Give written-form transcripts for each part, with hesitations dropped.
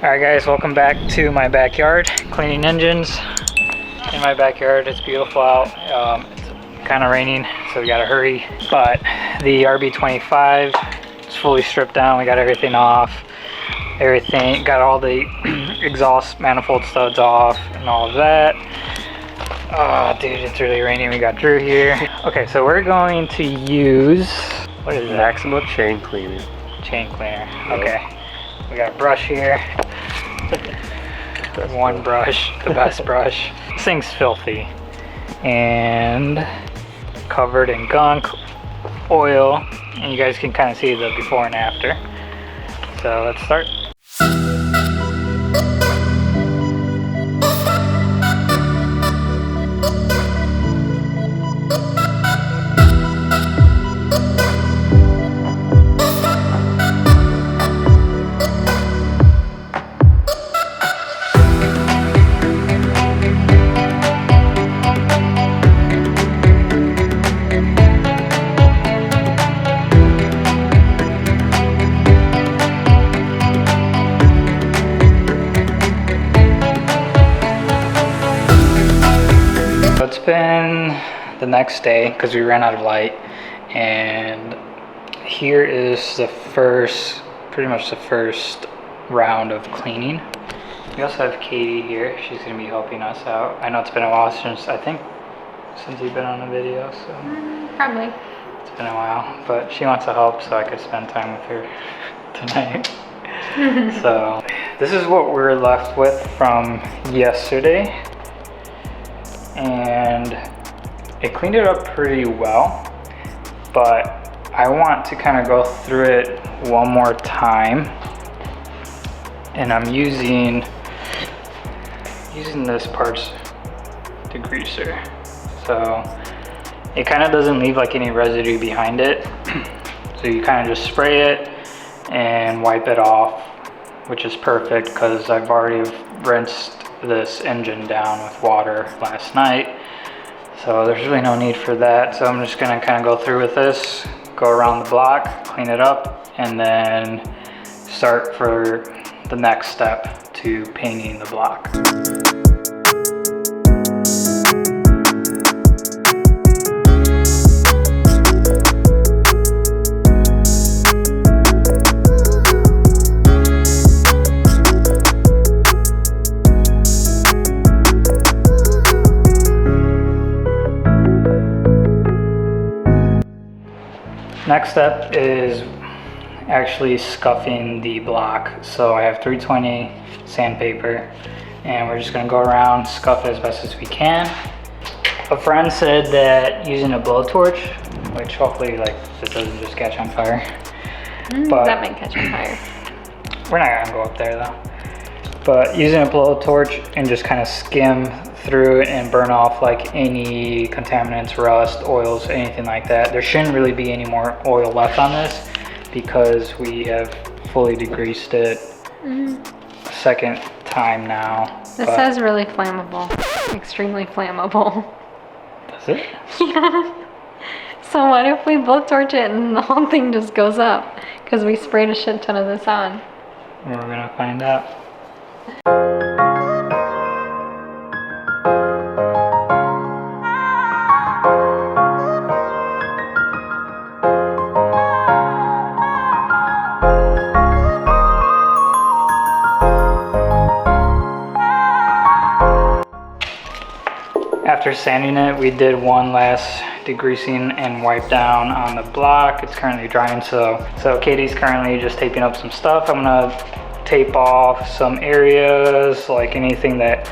Alright guys, welcome back to my backyard, cleaning engines in my backyard. It's beautiful out. It's kind of raining, so we gotta hurry. But the RB25 is fully stripped down. We got everything off. Everything, got all the exhaust manifold studs off and all of that. Oh dude, it's really raining. We got Drew here. Okay, so we're going to use, what is that? Maximum chain cleaner. Chain cleaner, okay. We got a brush here. One brush, the best brush. This thing's filthy and covered in gunk, oil, and you guys can kind of see the before and after. So let's start. It's been the next day because we ran out of light, and here is the first, pretty much the first round of cleaning. We also have Katie here. She's going to be helping us out. I know it's been a while since you've been on a video, so probably it's been a while, but she wants to help so I could spend time with her tonight. So this is what we're left with from yesterday. And it cleaned it up pretty well, but I want to kind of go through it one more time, and I'm using this parts degreaser, so it kind of doesn't leave like any residue behind it. So you kind of just spray it and wipe it off, which is perfect because I've already rinsed this engine down with water last night, so there's really no need for that. So I'm just gonna kind of go through with this, go around the block, clean it up, and then start for the next step to painting the block. Next step is actually scuffing the block. So I have 320 sandpaper, and we're just gonna go around, scuff it as best as we can. A friend said that using a blowtorch, which hopefully like this doesn't just catch on fire. But that might catch on fire. We're not gonna go up there though. But using a blowtorch and just kind of skim through it and burn off like any contaminants, rust, oils, anything like that. There shouldn't really be any more oil left on this because we have fully degreased it second time now. This says really flammable, extremely flammable. Does it? Yeah. So what if we blowtorch it and the whole thing just goes up because we sprayed a shit ton of this on? We're gonna find out. After sanding it, we did one last degreasing and wipe down on the block. It's currently drying, so Katie's currently just taping up some stuff. I'm gonna tape off some areas, like anything that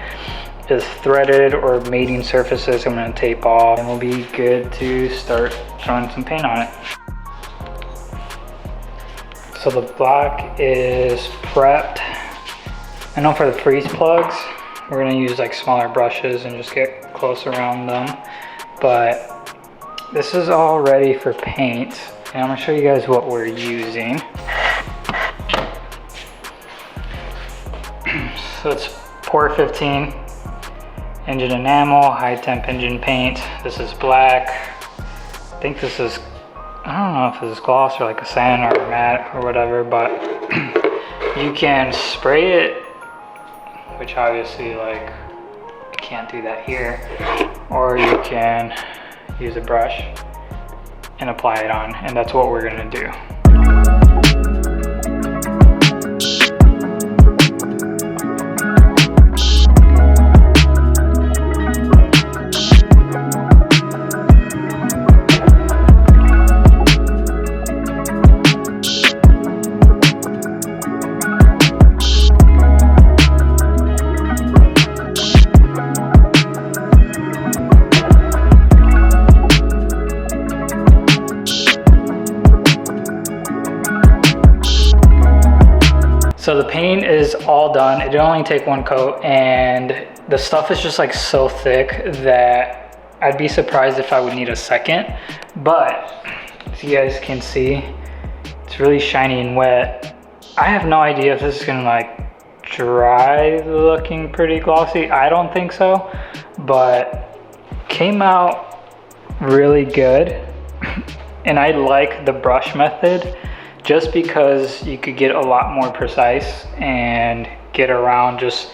is threaded or mating surfaces, I'm gonna tape off, and we'll be good to start throwing some paint on it. So the block is prepped. I know for the freeze plugs, we're gonna use like smaller brushes and just get close around them. But this is all ready for paint. And I'm gonna show you guys what we're using. So it's Pore 15 engine enamel, high temp engine paint. This is black. I think this is, I don't know if this is gloss or like a sand or a matte or whatever, but You can spray it, which obviously like I can't do that here, or you can use a brush and apply it on, and that's what we're gonna do. So the paint is all done. It only take one coat, and the stuff is just like so thick that I'd be surprised if I would need a second. But as you guys can see, it's really shiny and wet. I have no idea if this is gonna like dry looking pretty glossy. I don't think so, but came out really good. And I like the brush method, just because you could get a lot more precise and get around just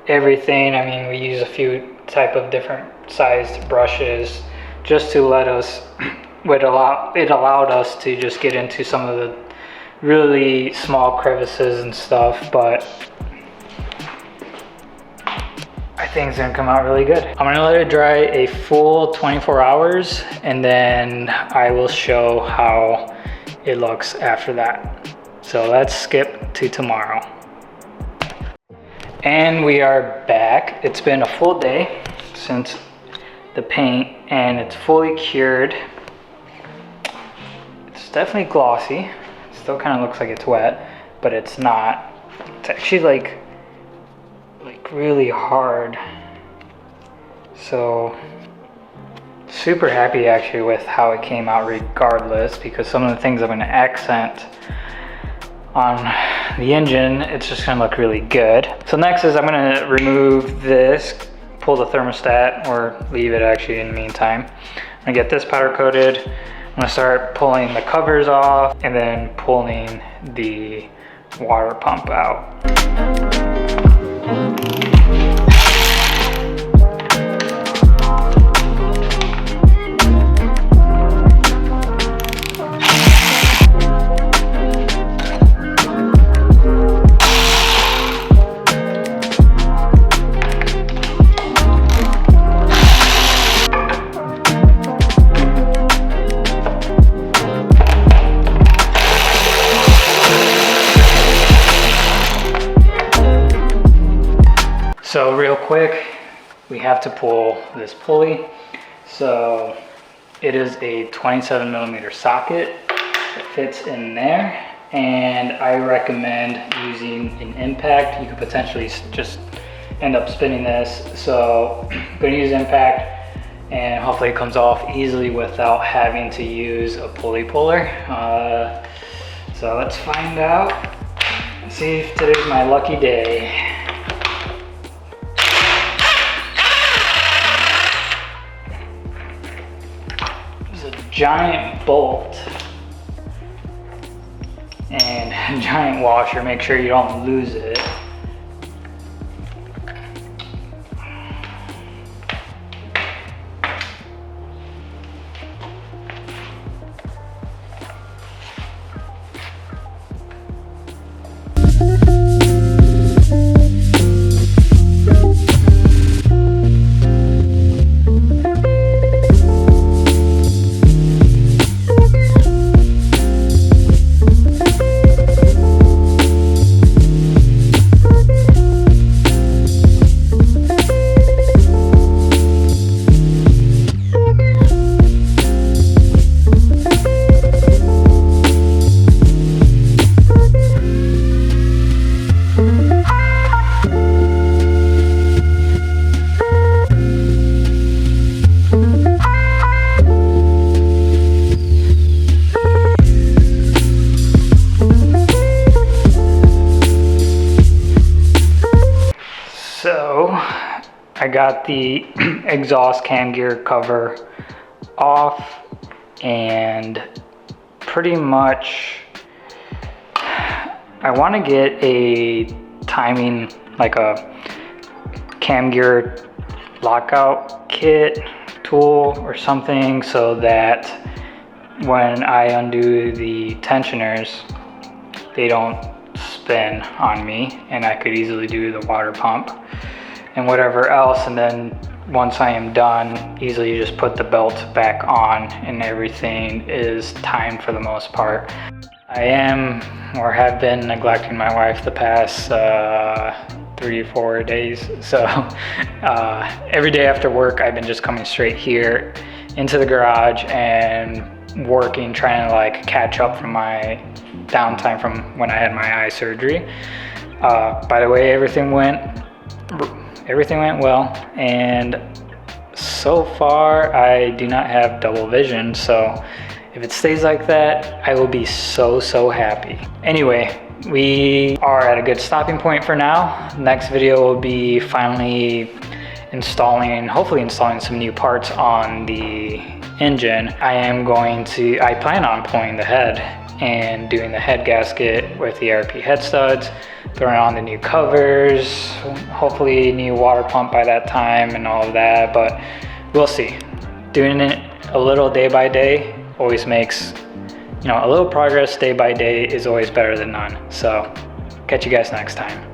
everything. I mean, we use a few type of different sized brushes just to let us, it allowed us to just get into some of the really small crevices and stuff, but I think it's gonna come out really good. I'm gonna let it dry a full 24 hours, and then I will show how it looks after that. So let's skip to tomorrow. And we are back. It's been a full day since the paint, and it's fully cured. It's definitely glossy. It still kind of looks like it's wet, but it's not. It's actually like really hard. So super happy actually with how it came out regardless, because some of the things I'm going to accent on the engine, it's just going to look really good. So next is I'm going to remove this, pull the thermostat, or leave it actually in the meantime. I'm going to get this powder coated. I'm going to start pulling the covers off and then pulling the water pump out. So real quick, we have to pull this pulley. So it is a 27mm socket that fits in there, and I recommend using an impact. You could potentially just end up spinning this. So I'm gonna use impact, and hopefully it comes off easily without having to use a pulley puller. So let's find out and see if today's my lucky day. Giant bolt and a giant washer. Make sure you don't lose it. So I got the exhaust cam gear cover off, and pretty much I want to get a timing, like a cam gear lockout kit tool or something, so that when I undo the tensioners, they don't spin on me, and I could easily do the water pump and whatever else. And then once I am done, easily just put the belt back on and everything is timed for the most part. I am, or have been, neglecting my wife the past 3-4 days. So every day after work, I've been just coming straight here into the garage and working, trying to like catch up from my downtime from when I had my eye surgery. By the way, everything went well, and so far I do not have double vision, so if it stays like that, I will be so happy. Anyway, we are at a good stopping point for now. Next video will be finally hopefully installing some new parts on the engine. I plan on pulling the head and doing the head gasket with the RP head studs, throwing on the new covers, hopefully new water pump by that time and all of that, but we'll see. Doing it a little day by day always makes, a little progress day by day is always better than none. So catch you guys next time.